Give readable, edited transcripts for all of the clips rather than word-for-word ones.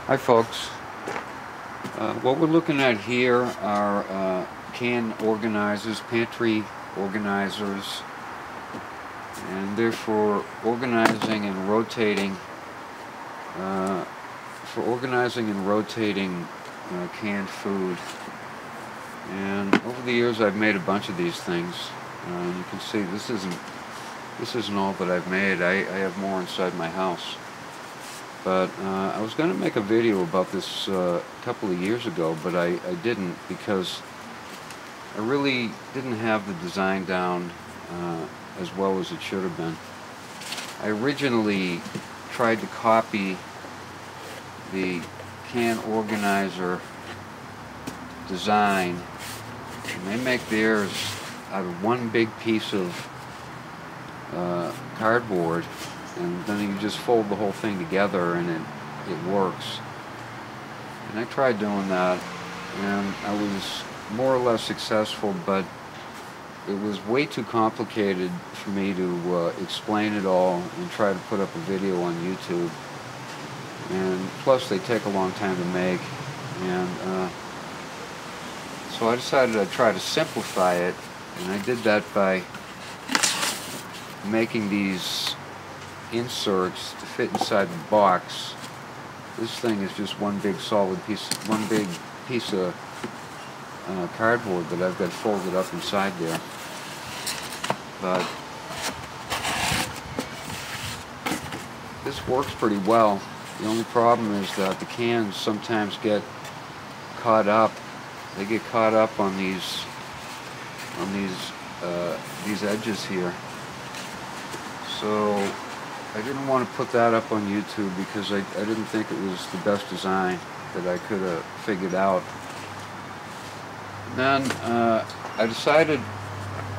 Hi folks, what we're looking at here are can organizers, pantry organizers, and they're for organizing and rotating canned food. And over the years I've made a bunch of these things. You can see this isn't all that I've made. I have more inside my house. But I was going to make a video about this a couple of years ago, but I didn't, because I really didn't have the design down as well as it should have been. I originally tried to copy the can organizer design, and they make theirs out of one big piece of cardboard, and then you just fold the whole thing together and it works. And I tried doing that, and I was more or less successful, but it was way too complicated for me to explain it all and try to put up a video on YouTube. And plus they take a long time to make, and so I decided I'd try to simplify it, and I did that by making these inserts to fit inside the box. This thing is just one big piece of cardboard that I've got folded up inside there. But this works pretty well. The only problem is that the cans sometimes get caught up. They get caught up on these edges here. So I didn't want to put that up on YouTube because I didn't think it was the best design that I could have figured out. And then I decided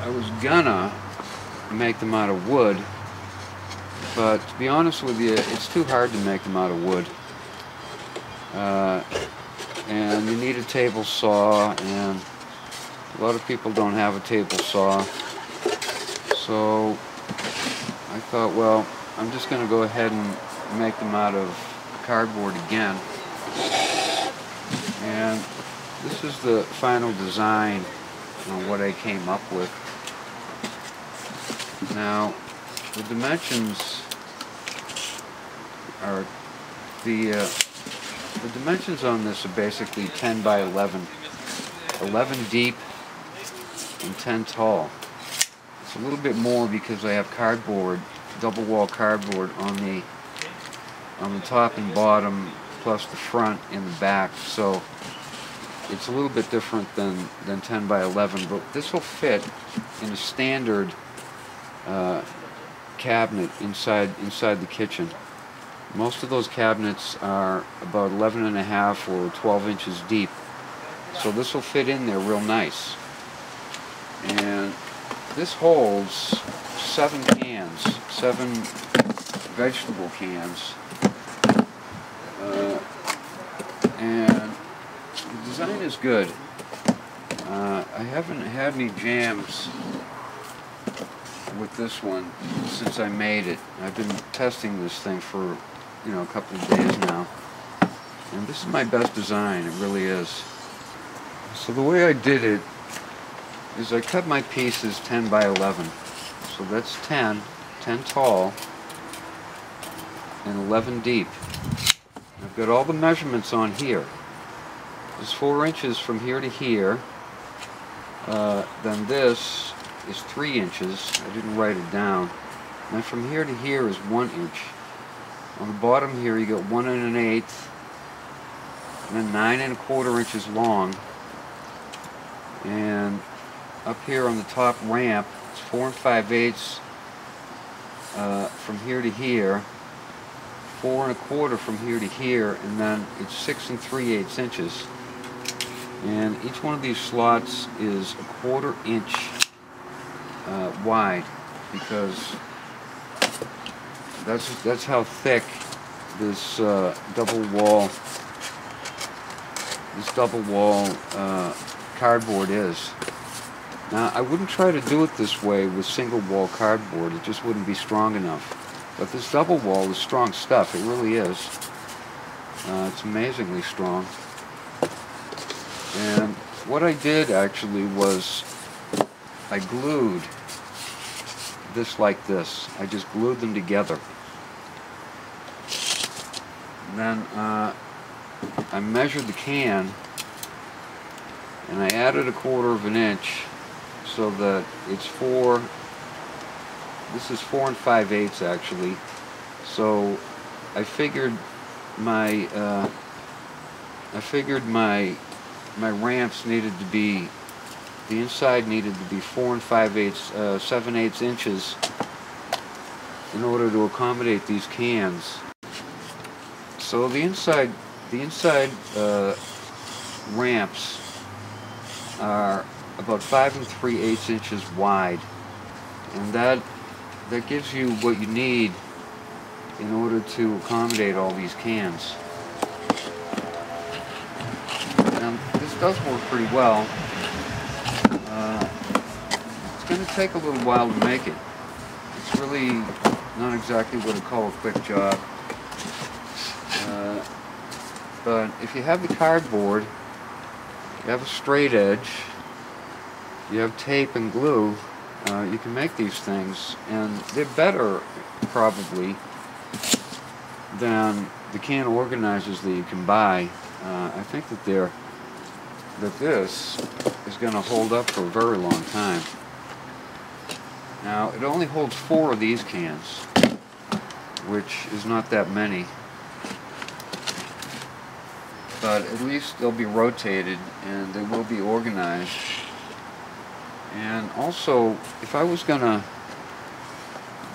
I was gonna make them out of wood, but to be honest with you, it's too hard to make them out of wood. And you need a table saw, and a lot of people don't have a table saw. So I thought, well, I'm just going to go ahead and make them out of cardboard again. And this is the final design on what I came up with. Now, the dimensions are the dimensions on this are basically 10 by 11. 11 deep and 10 tall. It's a little bit more because I have cardboard, double wall cardboard on the top and bottom, plus the front and the back. So it's a little bit different than 10 by 11, but this will fit in a standard cabinet inside the kitchen. Most of those cabinets are about 11.5 or 12 inches deep, so this will fit in there real nice. And this holds 7 cans, 7 vegetable cans, and the design is good. I haven't had any jams with this one since I made it. I've been testing this thing for a couple of days now, and this is my best design. It really is. So the way I did it is I cut my pieces 10 by 11. So that's 10 tall and 11 deep. I've got all the measurements on here. There's 4 inches from here to here. Then this is 3 inches. I didn't write it down. And from here to here is 1 inch. On the bottom here you got 1 1/8, and then 9 1/4 inches long. And up here on the top ramp, it's 4 5/8 from here to here, 4 1/4 from here to here, and then it's 6 3/8 inches. And each one of these slots is 1/4 inch wide, because that's how thick this double wall cardboard is. Now, I wouldn't try to do it this way with single wall cardboard. It just wouldn't be strong enough. But this double wall is strong stuff. It really is. It's amazingly strong. And what I did actually was I glued this like this. I just glued them together. And then I measured the can and I added 1/4 inch so that it's this is 4 5/8 actually. So I figured my ramps needed to be, the inside needed to be 4 5/8, 7/8 inches in order to accommodate these cans. So the inside ramps are about 5 3/8 inches wide, and that gives you what you need in order to accommodate all these cans. Now this does work pretty well. It's going to take a little while to make it. It's really not exactly what I call a quick job. But if you have the cardboard, you have a straight edge, you have tape and glue, you can make these things, and they're better probably than the can organizers that you can buy. I think that this is going to hold up for a very long time. Now it only holds 4 of these cans, which is not that many. But at least they'll be rotated and they will be organized. And also, if I was going to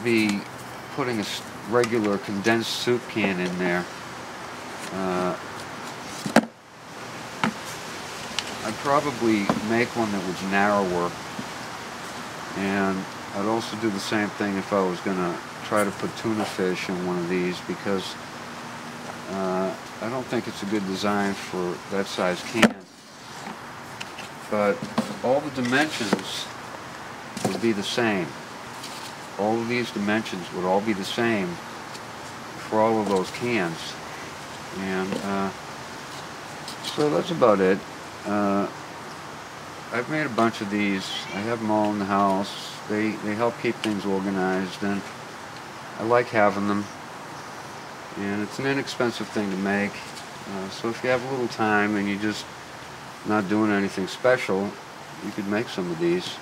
be putting a regular condensed soup can in there, I'd probably make one that was narrower. And I'd also do the same thing if I was going to try to put tuna fish in one of these, because I don't think it's a good design for that size can. But all the dimensions would be the same. All of these dimensions would all be the same for all of those cans. And so that's about it. I've made a bunch of these. I have them all in the house. They help keep things organized, and I like having them. And it's an inexpensive thing to make. So if you have a little time and you're just not doing anything special, you could make some of these.